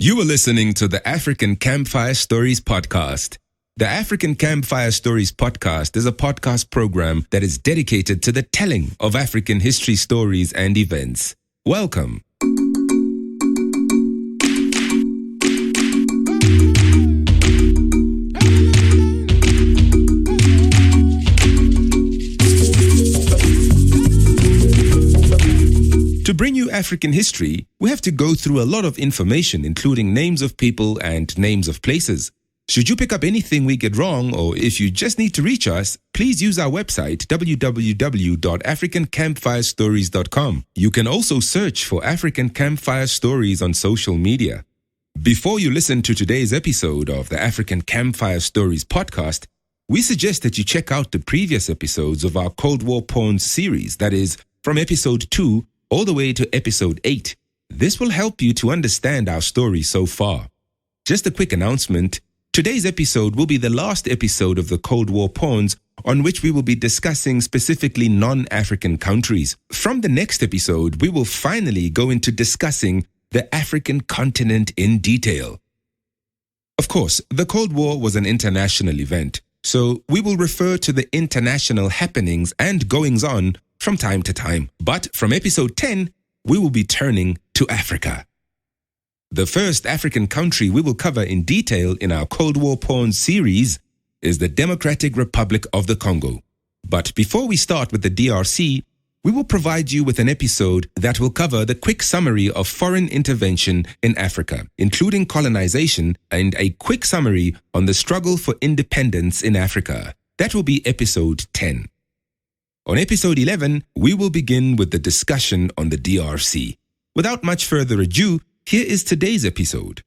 You are listening to the African Campfire Stories podcast. The African Campfire Stories podcast is a podcast program that is dedicated to the telling of African history stories and events. Welcome. To bring you African history, we have to go through a lot of information, including names of people and names of places. Should you pick up anything we get wrong, or if you just need to reach us, please use our website www.africancampfirestories.com. You can also search for African Campfire Stories on social media. Before you listen to today's episode of the African Campfire Stories podcast, we suggest that you check out the previous episodes of our Cold War Pawns series, that is, from episode 2 all the way to episode 8. This will help you to understand our story so far. Just a quick announcement. Today's episode will be the last episode of the Cold War Pawns, on which we will be discussing specifically non-African countries. From the next episode, we will finally go into discussing the African continent in detail. Of course, the Cold War was an international event, so we will refer to the international happenings and goings-on from time to time. But from episode 10, we will be turning to Africa. The first African country we will cover in detail in our Cold War Pawns series is the Democratic Republic of the Congo. But before we start with the DRC, we will provide you with an episode that will cover the quick summary of foreign intervention in Africa, including colonization, and a quick summary on the struggle for independence in Africa. That will be episode 10. On episode 11, we will begin with the discussion on the DRC. Without much further ado, here is today's episode.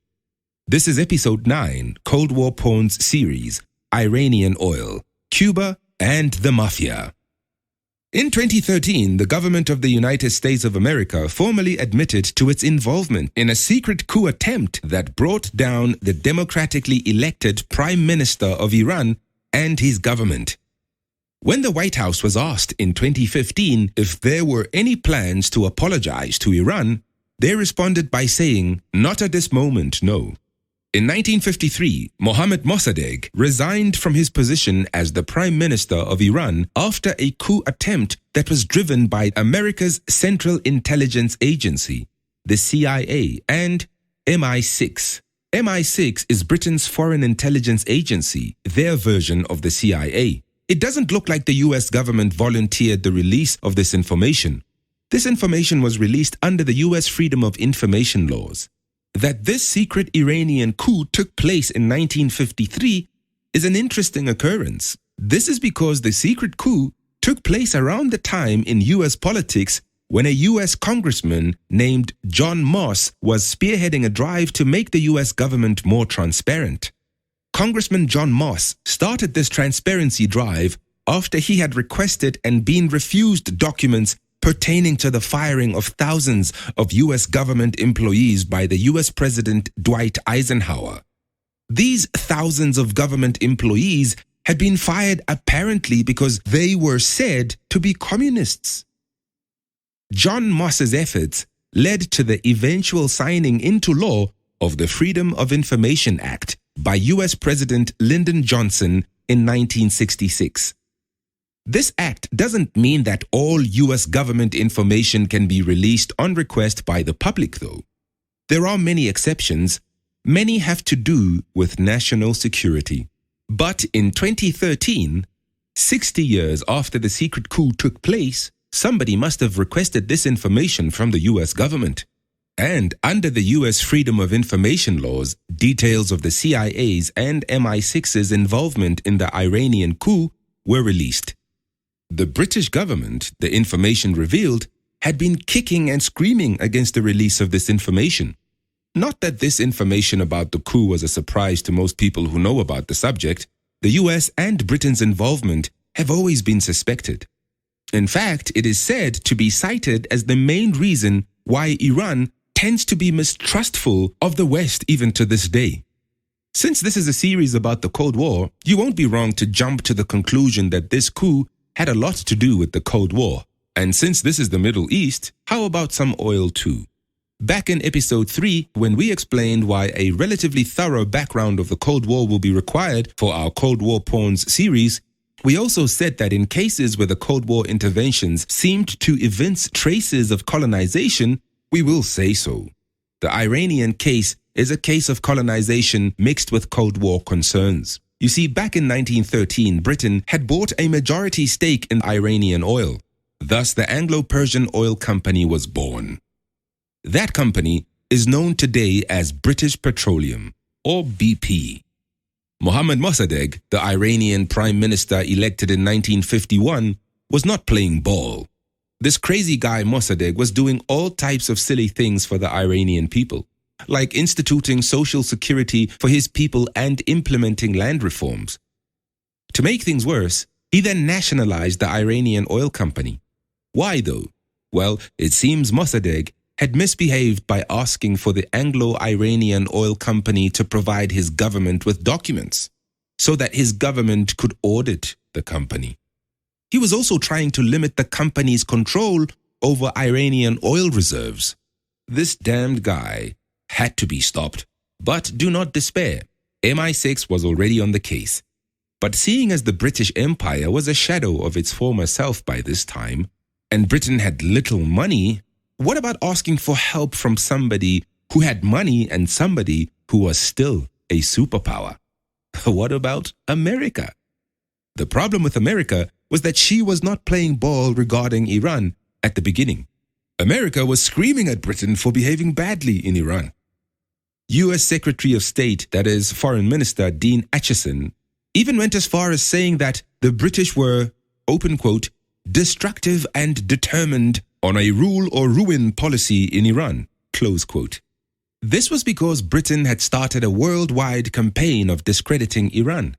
This is episode 9, Cold War Pawns series, Iranian oil, Cuba, and the Mafia. In 2013, the government of the United States of America formally admitted to its involvement in a secret coup attempt that brought down the democratically elected Prime Minister of Iran and his government. When the White House was asked in 2015 if there were any plans to apologize to Iran, they responded by saying, "Not at this moment, no." In 1953, Mosaddegh resigned from his position as the Prime Minister of Iran after a coup attempt that was driven by America's Central Intelligence Agency, the CIA, and MI6. MI6 is Britain's foreign intelligence agency, their version of the CIA. It doesn't look like the US government volunteered the release of this information. This information was released under the US Freedom of Information laws. That this secret Iranian coup took place in 1953 is an interesting occurrence. This is because the secret coup took place around the time in US politics when a US congressman named John Moss was spearheading a drive to make the US government more transparent. Congressman John Moss started this transparency drive after he had requested and been refused documents pertaining to the firing of thousands of U.S. government employees by the U.S. President Dwight Eisenhower. These thousands of government employees had been fired apparently because they were said to be communists. John Moss's efforts led to the eventual signing into law of the Freedom of Information Act by U.S. President Lyndon Johnson in 1966. This act doesn't mean that all U.S. government information can be released on request by the public, though. There are many exceptions. Many have to do with national security. But in 2013, 60 years after the secret coup took place, somebody must have requested this information from the U.S. government. And under the U.S. Freedom of Information laws, details of the CIA's and MI6's involvement in the Iranian coup were released. The British government, the information revealed, had been kicking and screaming against the release of this information. Not that this information about the coup was a surprise to most people who know about the subject. The US and Britain's involvement have always been suspected. In fact, it is said to be cited as the main reason why Iran tends to be mistrustful of the West even to this day. Since this is a series about the Cold War, you won't be wrong to jump to the conclusion that this coup had a lot to do with the Cold War. And since this is the Middle East, how about some oil too? Back in episode 3, when we explained why a relatively thorough background of the Cold War will be required for our Cold War Pawns series, we also said that in cases where the Cold War interventions seemed to evince traces of colonization, we will say so. The Iranian case is a case of colonization mixed with Cold War concerns. You see, back in 1913, Britain had bought a majority stake in Iranian oil. Thus, the Anglo-Persian Oil Company was born. That company is known today as British Petroleum, or BP. Mohammad Mosaddegh, the Iranian prime minister elected in 1951, was not playing ball. This crazy guy Mosaddegh was doing all types of silly things for the Iranian people, like instituting social security for his people and implementing land reforms. To make things worse, he then nationalized the Iranian oil company. Why though? Well, it seems Mosaddegh had misbehaved by asking for the Anglo-Iranian oil company to provide his government with documents so that his government could audit the company. He was also trying to limit the company's control over Iranian oil reserves. This damned guy had to be stopped. But do not despair. MI6 was already on the case. But seeing as the British Empire was a shadow of its former self by this time, and Britain had little money, what about asking for help from somebody who had money and somebody who was still a superpower? What about America? The problem with America was that she was not playing ball regarding Iran at the beginning. America was screaming at Britain for behaving badly in Iran. U.S. Secretary of State, that is, Foreign Minister Dean Acheson, even went as far as saying that the British were, open quote, destructive and determined on a rule or ruin policy in Iran, close quote. This was because Britain had started a worldwide campaign of discrediting Iran.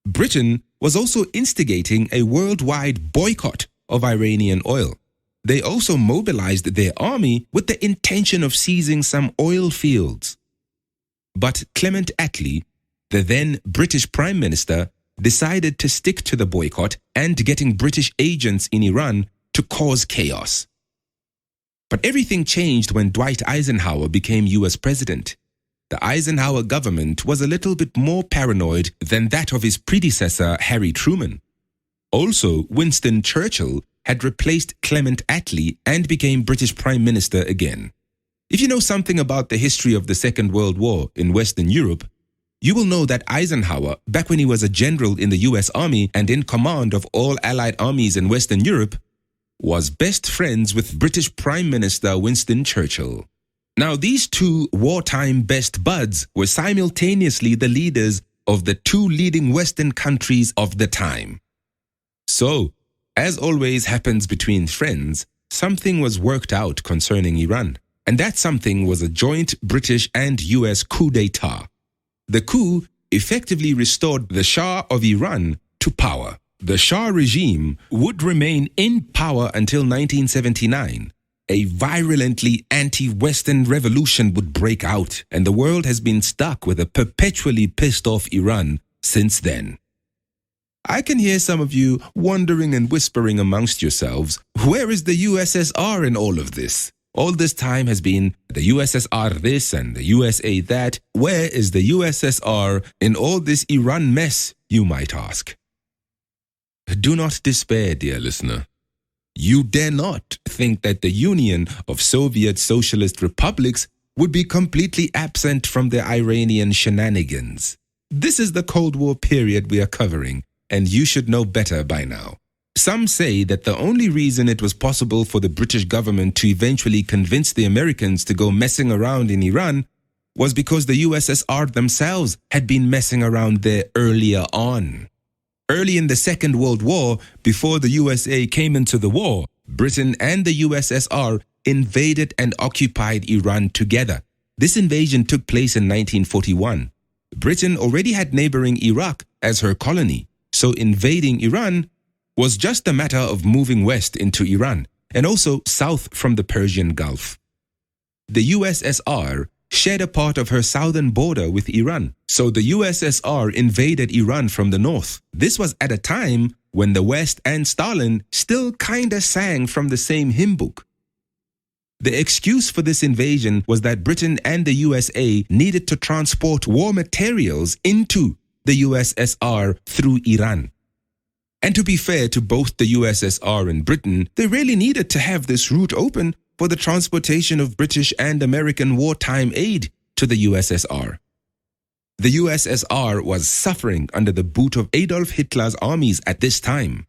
Britain was also instigating a worldwide boycott of Iranian oil. They also mobilized their army with the intention of seizing some oil fields. But Clement Attlee, the then British Prime Minister, decided to stick to the boycott and getting British agents in Iran to cause chaos. But everything changed when Dwight Eisenhower became US President. The Eisenhower government was a little bit more paranoid than that of his predecessor, Harry Truman. Also, Winston Churchill had replaced Clement Attlee and became British Prime Minister again. If you know something about the history of the Second World War in Western Europe, you will know that Eisenhower, back when he was a general in the US Army and in command of all Allied armies in Western Europe, was best friends with British Prime Minister Winston Churchill. Now, these two wartime best buds were simultaneously the leaders of the two leading Western countries of the time. So, as always happens between friends, something was worked out concerning Iran. And that something was a joint British and US coup d'etat. The coup effectively restored the Shah of Iran to power. The Shah regime would remain in power until 1979. A virulently anti-Western revolution would break out, and the world has been stuck with a perpetually pissed-off Iran since then. I can hear some of you wondering and whispering amongst yourselves, where is the USSR in all of this? All this time has been the USSR this and the USA that. Where is the USSR in all this Iran mess, you might ask? Do not despair, dear listener. You dare not think that the Union of Soviet Socialist Republics would be completely absent from the Iranian shenanigans. This is the Cold War period we are covering, and you should know better by now. Some say that the only reason it was possible for the British government to eventually convince the Americans to go messing around in Iran was because the USSR themselves had been messing around there earlier on. Early in the Second World War, before the USA came into the war, Britain and the USSR invaded and occupied Iran together. This invasion took place in 1941. Britain already had neighboring Iraq as her colony, so invading Iran was just a matter of moving west into Iran and also south from the Persian Gulf. The USSR shared a part of her southern border with Iran, so the USSR invaded Iran from the north. This was at a time when the West and Stalin still kinda sang from the same hymn book. The excuse for this invasion was that Britain and the USA needed to transport war materials into the USSR through Iran. And to be fair to both the USSR and Britain, they really needed to have this route open for the transportation of British and American wartime aid to the USSR. The USSR was suffering under the boot of Adolf Hitler's armies at this time.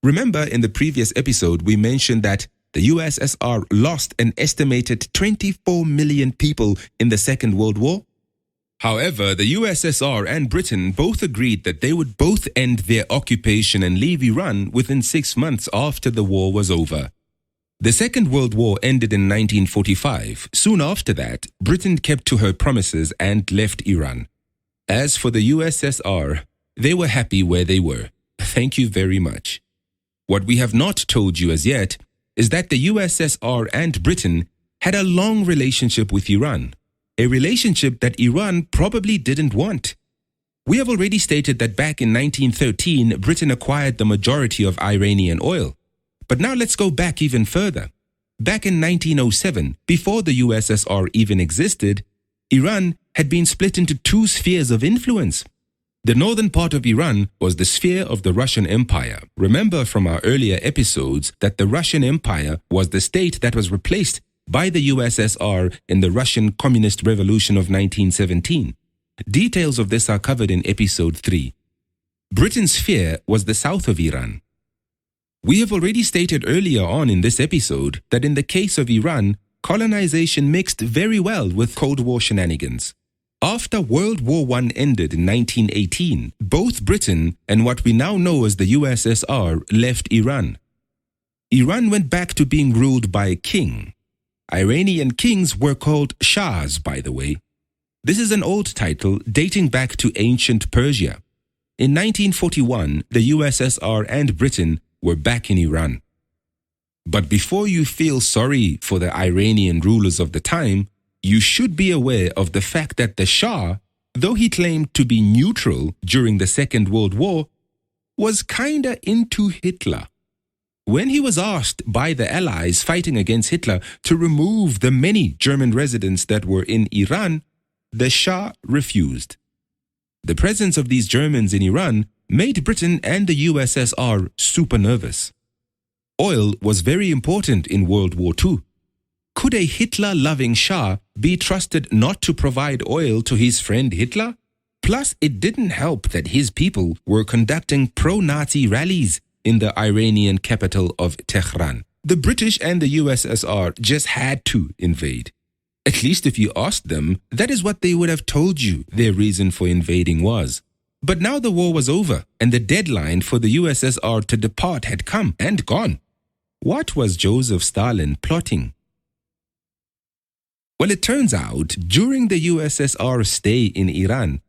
Remember, in the previous episode, we mentioned that the USSR lost an estimated 24 million people in the Second World War. However, the USSR and Britain both agreed that they would both end their occupation and leave Iran within 6 months after the war was over. The Second World War ended in 1945. Soon after that, Britain kept to her promises and left Iran. As for the USSR, they were happy where they were. Thank you very much. What we have not told you as yet is that the USSR and Britain had a long relationship with Iran, a relationship that Iran probably didn't want. We have already stated that back in 1913, Britain acquired the majority of Iranian oil. But now let's go back even further. Back in 1907, before the USSR even existed, Iran had been split into two spheres of influence. The northern part of Iran was the sphere of the Russian Empire. Remember from our earlier episodes that the Russian Empire was the state that was replaced by the USSR in the Russian Communist Revolution of 1917. Details of this are covered in episode 3. Britain's sphere was the south of Iran. We have already stated earlier on in this episode that in the case of Iran, colonization mixed very well with Cold War shenanigans. After World War I ended in 1918, both Britain and what we now know as the USSR left Iran. Iran went back to being ruled by a king. Iranian kings were called Shahs, by the way. This is an old title dating back to ancient Persia. In 1941, the USSR and Britain were back in Iran. But before you feel sorry for the Iranian rulers of the time, you should be aware of the fact that the Shah, though he claimed to be neutral during the Second World War, was kinda into Hitler. When he was asked by the Allies fighting against Hitler to remove the many German residents that were in Iran, the Shah refused. The presence of these Germans in Iran made Britain and the USSR super nervous. Oil was very important in World War II. Could a Hitler-loving Shah be trusted not to provide oil to his friend Hitler? Plus, it didn't help that his people were conducting pro-Nazi rallies in the Iranian capital of Tehran. The British and the USSR just had to invade. At least if you asked them, that is what they would have told you their reason for invading was. But now the war was over, and the deadline for the USSR to depart had come and gone. What was Joseph Stalin plotting? Well, it turns out, during the USSR stay in Iran,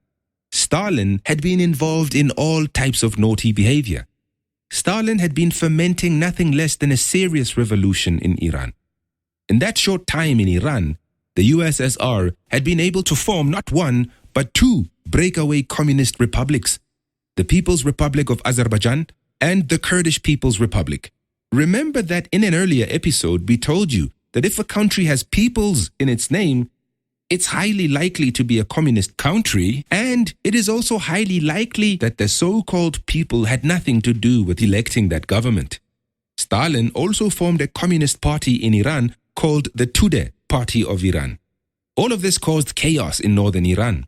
Stalin had been involved in all types of naughty behavior. Stalin had been fomenting nothing less than a serious revolution in Iran. In that short time in Iran, the USSR had been able to form not one, but two breakaway communist republics, the People's Republic of Azerbaijan and the Kurdish People's Republic. Remember that in an earlier episode we told you that if a country has peoples in its name, it's highly likely to be a communist country, and it is also highly likely that the so-called people had nothing to do with electing that government. Stalin also formed a communist party in Iran called the Tudeh Party of Iran. All of this caused chaos in northern Iran.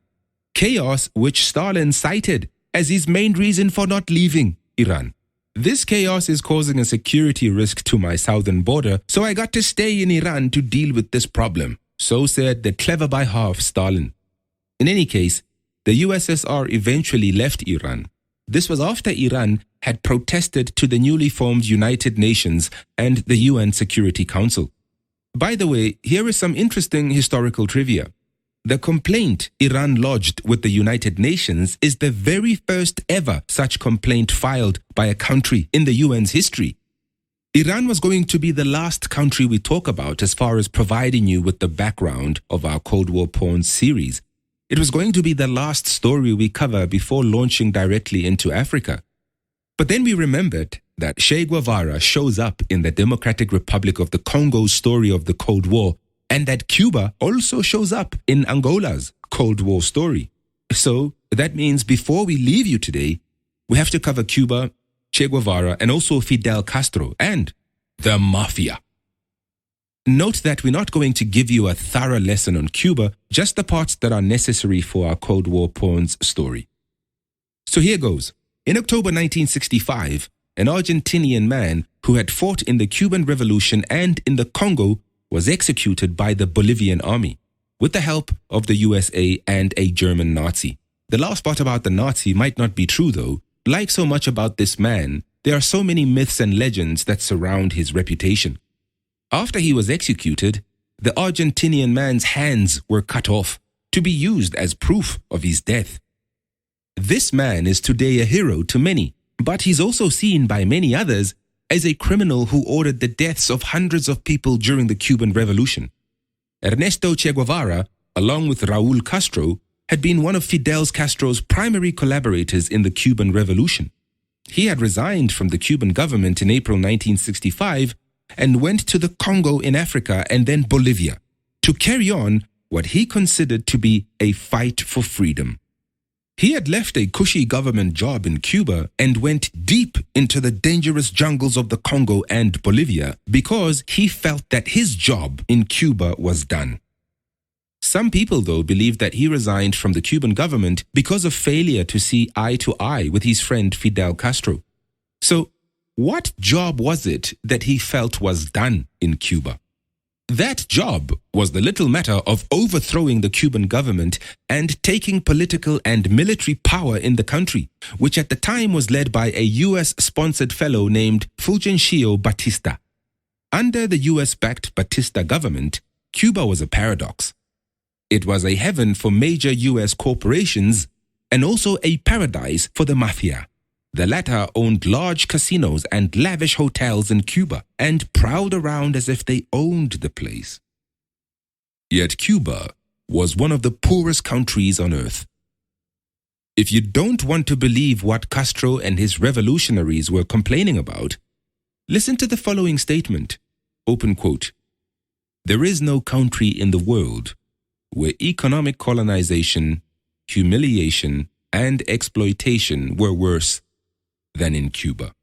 Chaos which Stalin cited as his main reason for not leaving Iran. This chaos is causing a security risk to my southern border, so I got to stay in Iran to deal with this problem. So said the clever by half Stalin. In any case, the USSR eventually left Iran. This was after Iran had protested to the newly formed United Nations and the UN Security Council. By the way, here is some interesting historical trivia. The complaint Iran lodged with the United Nations is the very first ever such complaint filed by a country in the UN's history. Iran was going to be the last country we talk about as far as providing you with the background of our Cold War porn series. It was going to be the last story we cover before launching directly into Africa. But then we remembered that Che Guevara shows up in the Democratic Republic of the Congo's story of the Cold War, and that Cuba also shows up in Angola's Cold War story. So that means before we leave you today, we have to cover Cuba, Che Guevara, and also Fidel Castro and the Mafia. Note that we're not going to give you a thorough lesson on Cuba, just the parts that are necessary for our Cold War pawns story. So here goes. In October 1965, an Argentinian man who had fought in the Cuban Revolution and in the Congo was executed by the Bolivian army, with the help of the USA and a German Nazi. The last part about the Nazi might not be true though. Like so much about this man, there are so many myths and legends that surround his reputation. After he was executed, the Argentinian man's hands were cut off to be used as proof of his death. This man is today a hero to many, but he's also seen by many others as a criminal who ordered the deaths of hundreds of people during the Cuban Revolution. Ernesto Che Guevara, along with Raúl Castro, had been one of Fidel Castro's primary collaborators in the Cuban Revolution. He had resigned from the Cuban government in April 1965 and went to the Congo in Africa and then Bolivia to carry on what he considered to be a fight for freedom. He had left a cushy government job in Cuba and went deep into the dangerous jungles of the Congo and Bolivia because he felt that his job in Cuba was done. Some people, though, believe that he resigned from the Cuban government because of failure to see eye to eye with his friend Fidel Castro. So, what job was it that he felt was done in Cuba? That job was the little matter of overthrowing the Cuban government and taking political and military power in the country, which at the time was led by a US-sponsored fellow named Fulgencio Batista. Under the US-backed Batista government, Cuba was a paradox. It was a heaven for major US corporations and also a paradise for the Mafia. The latter owned large casinos and lavish hotels in Cuba and prowled around as if they owned the place. Yet Cuba was one of the poorest countries on earth. If you don't want to believe what Castro and his revolutionaries were complaining about, listen to the following statement, open quote, "There is no country in the world where economic colonization, humiliation, and exploitation were worse than in Cuba.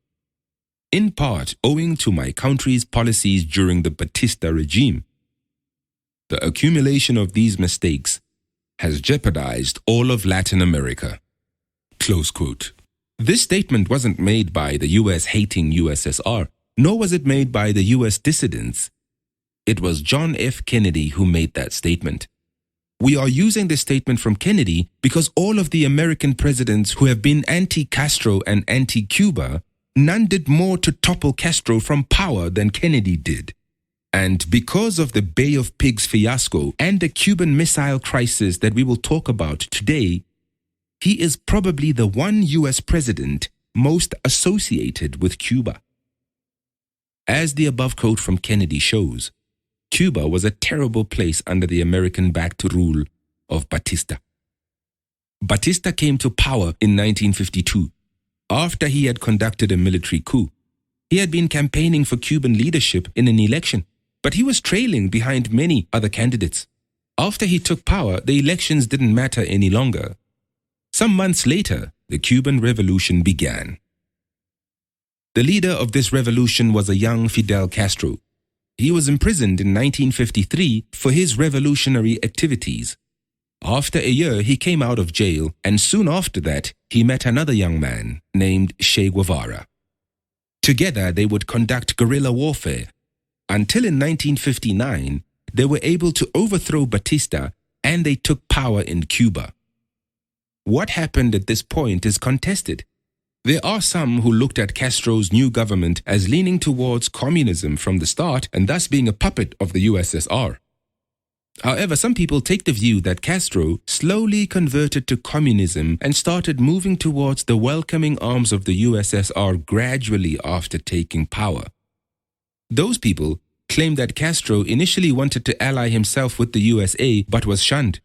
In part owing to my country's policies during the Batista regime. The accumulation of these mistakes has jeopardized all of Latin America." Close quote. This statement wasn't made by the US hating USSR, nor was it made by the US dissidents. It was John F. Kennedy who made that statement. We are using this statement from Kennedy because all of the American presidents who have been anti-Castro and anti-Cuba, none did more to topple Castro from power than Kennedy did. And because of the Bay of Pigs fiasco and the Cuban Missile Crisis that we will talk about today, he is probably the one US president most associated with Cuba. As the above quote from Kennedy shows, Cuba was a terrible place under the American-backed rule of Batista. Batista came to power in 1952 after he had conducted a military coup. He had been campaigning for Cuban leadership in an election, but he was trailing behind many other candidates. After he took power, the elections didn't matter any longer. Some months later, the Cuban Revolution began. The leader of this revolution was a young Fidel Castro. He was imprisoned in 1953 for his revolutionary activities. After a year, he came out of jail, and soon after that, he met another young man named Che Guevara. Together, they would conduct guerrilla warfare, until in 1959, they were able to overthrow Batista and they took power in Cuba. What happened at this point is contested. There are some who looked at Castro's new government as leaning towards communism from the start and thus being a puppet of the USSR. However, some people take the view that Castro slowly converted to communism and started moving towards the welcoming arms of the USSR gradually after taking power. Those people claim that Castro initially wanted to ally himself with the USA but was shunned.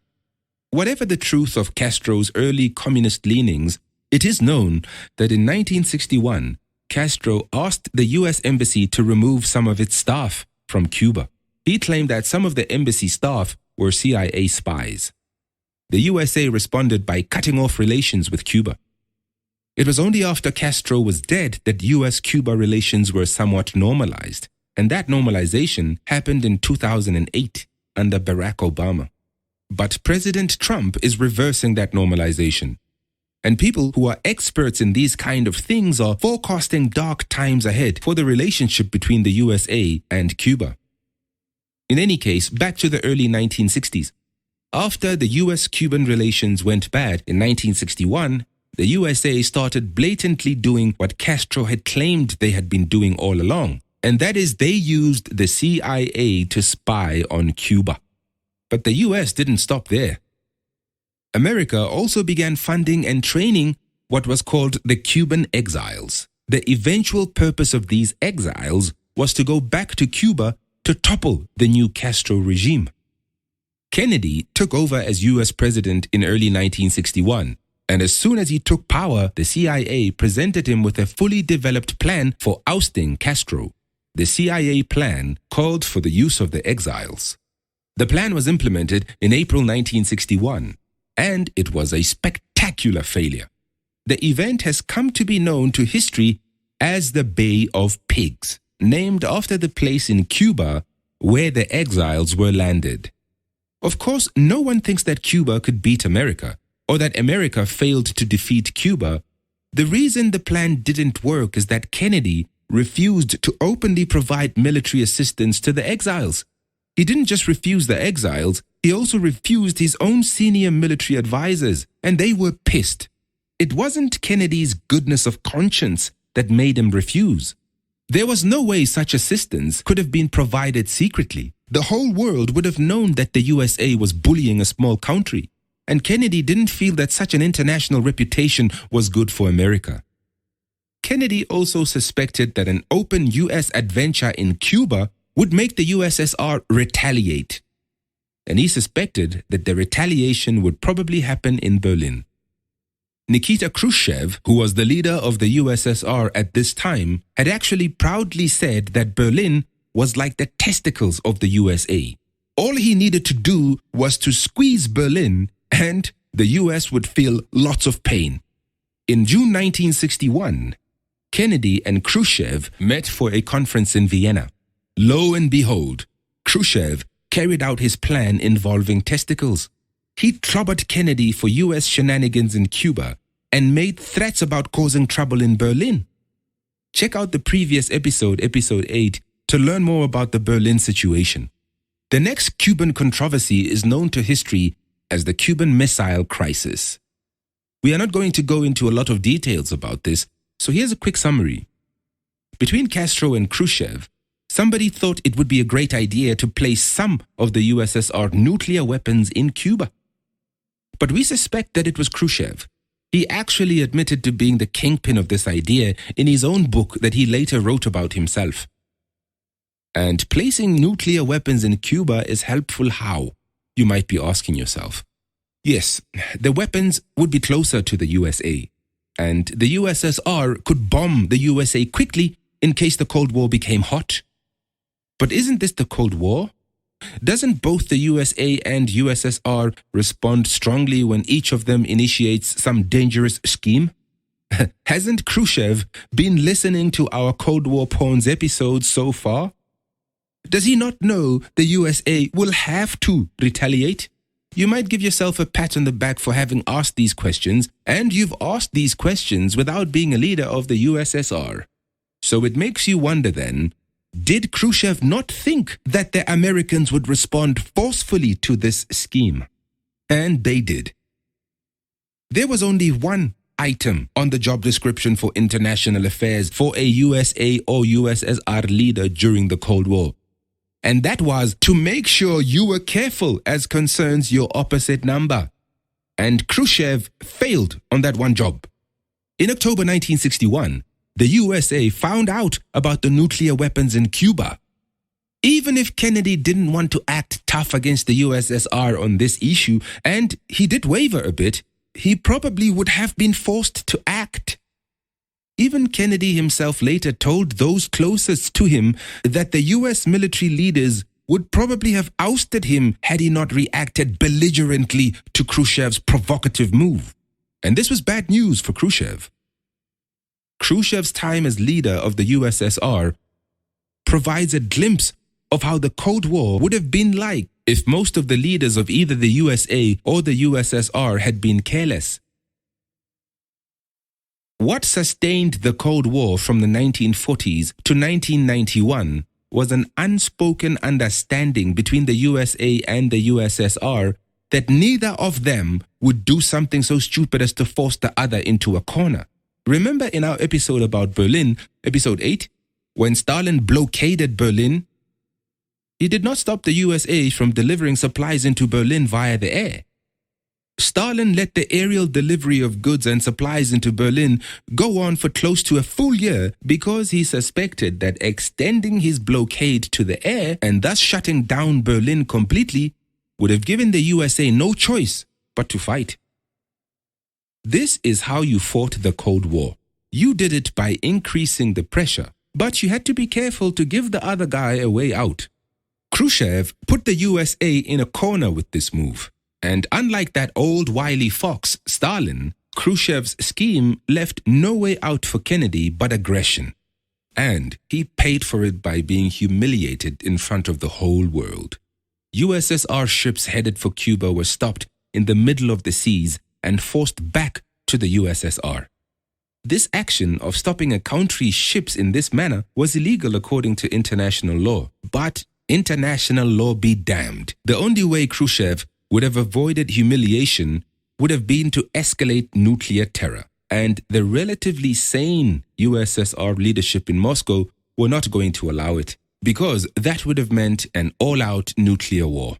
Whatever the truth of Castro's early communist leanings, it is known that in 1961, Castro asked the US Embassy to remove some of its staff from Cuba. He claimed that some of the embassy staff were CIA spies. The USA responded by cutting off relations with Cuba. It was only after Castro was dead that US-Cuba relations were somewhat normalized, and that normalization happened in 2008 under Barack Obama. But President Trump is reversing that normalization. And people who are experts in these kind of things are forecasting dark times ahead for the relationship between the USA and Cuba. In any case, back to the early 1960s. After the US-Cuban relations went bad in 1961, the USA started blatantly doing what Castro had claimed they had been doing all along, and that is they used the CIA to spy on Cuba. But the US didn't stop there. America also began funding and training what was called the Cuban exiles. The eventual purpose of these exiles was to go back to Cuba to topple the new Castro regime. Kennedy took over as US president in early 1961, and as soon as he took power, the CIA presented him with a fully developed plan for ousting Castro. The CIA plan called for the use of the exiles. The plan was implemented in April 1961, and it was a spectacular failure. The event has come to be known to history as the Bay of Pigs, named after the place in Cuba where the exiles were landed. Of course, no one thinks that Cuba could beat America, or that America failed to defeat Cuba. The reason the plan didn't work is that Kennedy refused to openly provide military assistance to the exiles. He didn't just refuse the exiles, he also refused his own senior military advisors, and they were pissed. It wasn't Kennedy's goodness of conscience that made him refuse. There was no way such assistance could have been provided secretly. The whole world would have known that the USA was bullying a small country, and Kennedy didn't feel that such an international reputation was good for America. Kennedy also suspected that an open US adventure in Cuba would make the USSR retaliate, and he suspected that the retaliation would probably happen in Berlin. Nikita Khrushchev, who was the leader of the USSR at this time, had actually proudly said that Berlin was like the testicles of the USA. All he needed to do was to squeeze Berlin and the US would feel lots of pain. In June 1961, Kennedy and Khrushchev met for a conference in Vienna. Lo and behold, Khrushchev carried out his plan involving testicles. He clobbered Kennedy for US shenanigans in Cuba and made threats about causing trouble in Berlin. Check out the previous episode, episode 8, to learn more about the Berlin situation. The next Cuban controversy is known to history as the Cuban Missile Crisis. We are not going to go into a lot of details about this, so here's a quick summary. Between Castro and Khrushchev, somebody thought it would be a great idea to place some of the USSR nuclear weapons in Cuba. But we suspect that it was Khrushchev. He actually admitted to being the kingpin of this idea in his own book that he later wrote about himself. And placing nuclear weapons in Cuba is helpful how? You might be asking yourself. Yes, the weapons would be closer to the USA, and the USSR could bomb the USA quickly in case the Cold War became hot. But isn't this the Cold War? Doesn't both the USA and USSR respond strongly when each of them initiates some dangerous scheme? Hasn't Khrushchev been listening to our Cold War Pawns episodes so far? Does he not know the USA will have to retaliate? You might give yourself a pat on the back for having asked these questions, and you've asked these questions without being a leader of the USSR. So it makes you wonder then, did Khrushchev not think that the Americans would respond forcefully to this scheme? And they did. There was only one item on the job description for international affairs for a USA or USSR leader during the Cold War. And that was to make sure you were careful as concerns your opposite number. And Khrushchev failed on that one job. In October 1961, the USA found out about the nuclear weapons in Cuba. Even if Kennedy didn't want to act tough against the USSR on this issue, and he did waver a bit, he probably would have been forced to act. Even Kennedy himself later told those closest to him that the US military leaders would probably have ousted him had he not reacted belligerently to Khrushchev's provocative move. And this was bad news for Khrushchev. Khrushchev's time as leader of the USSR provides a glimpse of how the Cold War would have been like if most of the leaders of either the USA or the USSR had been careless. What sustained the Cold War from the 1940s to 1991 was an unspoken understanding between the USA and the USSR that neither of them would do something so stupid as to force the other into a corner. Remember in our episode about Berlin, episode 8, when Stalin blockaded Berlin? He did not stop the USA from delivering supplies into Berlin via the air. Stalin let the aerial delivery of goods and supplies into Berlin go on for close to a full year because he suspected that extending his blockade to the air and thus shutting down Berlin completely would have given the USA no choice but to fight. This is how you fought the Cold War. You did it by increasing the pressure, but you had to be careful to give the other guy a way out. Khrushchev put the USA in a corner with this move. And unlike that old wily fox, Stalin, Khrushchev's scheme left no way out for Kennedy but aggression. And he paid for it by being humiliated in front of the whole world. USSR ships headed for Cuba were stopped in the middle of the seas and forced back to the USSR. This action of stopping a country's ships in this manner was illegal according to international law. But international law be damned. The only way Khrushchev would have avoided humiliation would have been to escalate nuclear terror. And the relatively sane USSR leadership in Moscow were not going to allow it, because that would have meant an all-out nuclear war.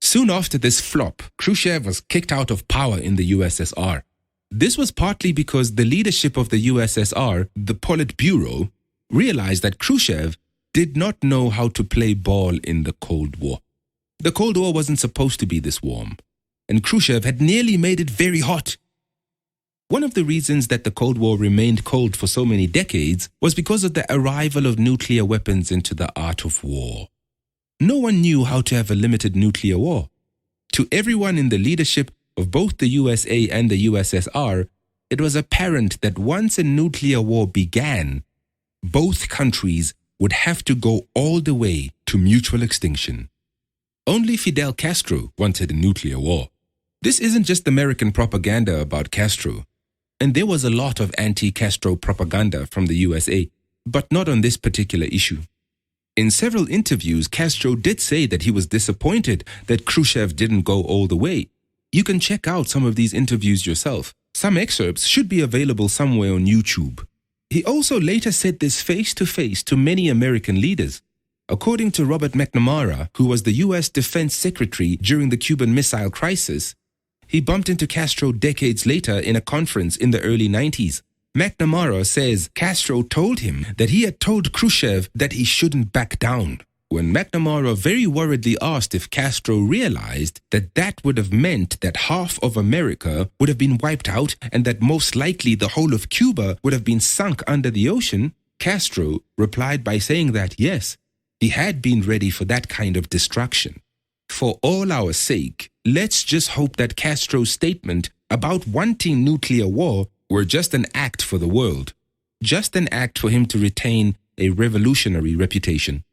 Soon after this flop, Khrushchev was kicked out of power in the USSR. This was partly because the leadership of the USSR, the Politburo, realized that Khrushchev did not know how to play ball in the Cold War. The Cold War wasn't supposed to be this warm, and Khrushchev had nearly made it very hot. One of the reasons that the Cold War remained cold for so many decades was because of the arrival of nuclear weapons into the art of war. No one knew how to have a limited nuclear war. To everyone in the leadership of both the USA and the USSR, it was apparent that once a nuclear war began, both countries would have to go all the way to mutual extinction. Only Fidel Castro wanted a nuclear war. This isn't just American propaganda about Castro. And there was a lot of anti-Castro propaganda from the USA, but not on this particular issue. In several interviews, Castro did say that he was disappointed that Khrushchev didn't go all the way. You can check out some of these interviews yourself. Some excerpts should be available somewhere on YouTube. He also later said this face-to-face to many American leaders. According to Robert McNamara, who was the U.S. Defense Secretary during the Cuban Missile Crisis, he bumped into Castro decades later in a conference in the early 90s. McNamara says Castro told him that he had told Khrushchev that he shouldn't back down. When McNamara very worriedly asked if Castro realized that that would have meant that half of America would have been wiped out and that most likely the whole of Cuba would have been sunk under the ocean, Castro replied by saying that yes, he had been ready for that kind of destruction. For all our sake, let's just hope that Castro's statement about wanting nuclear war were just an act for the world, just an act for him to retain a revolutionary reputation.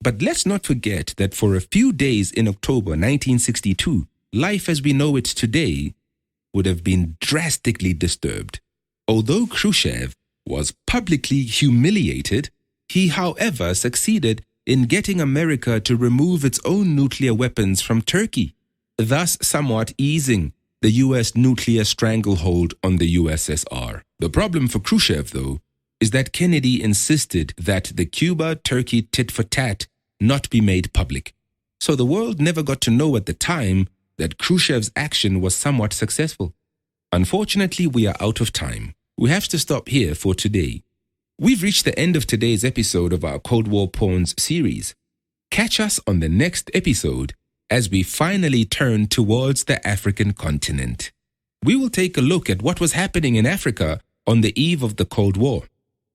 But let's not forget that for a few days in October 1962, life as we know it today would have been drastically disturbed. Although Khrushchev was publicly humiliated, he, however, succeeded in getting America to remove its own nuclear weapons from Turkey, thus somewhat easing the U.S. nuclear stranglehold on the USSR. The problem for Khrushchev, though, is that Kennedy insisted that the Cuba-Turkey tit-for-tat not be made public. So the world never got to know at the time that Khrushchev's action was somewhat successful. Unfortunately, we are out of time. We have to stop here for today. We've reached the end of today's episode of our Cold War Pawns series. Catch us on the next episode as we finally turn towards the African continent. We will take a look at what was happening in Africa on the eve of the Cold War.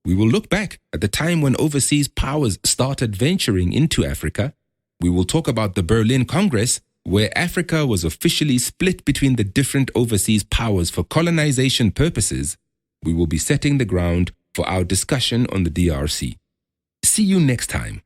We will look back at the time when overseas powers started venturing into Africa. We will talk about the Berlin Congress, where Africa was officially split between the different overseas powers for colonization purposes. We will be setting the ground for our discussion on the DRC. See you next time.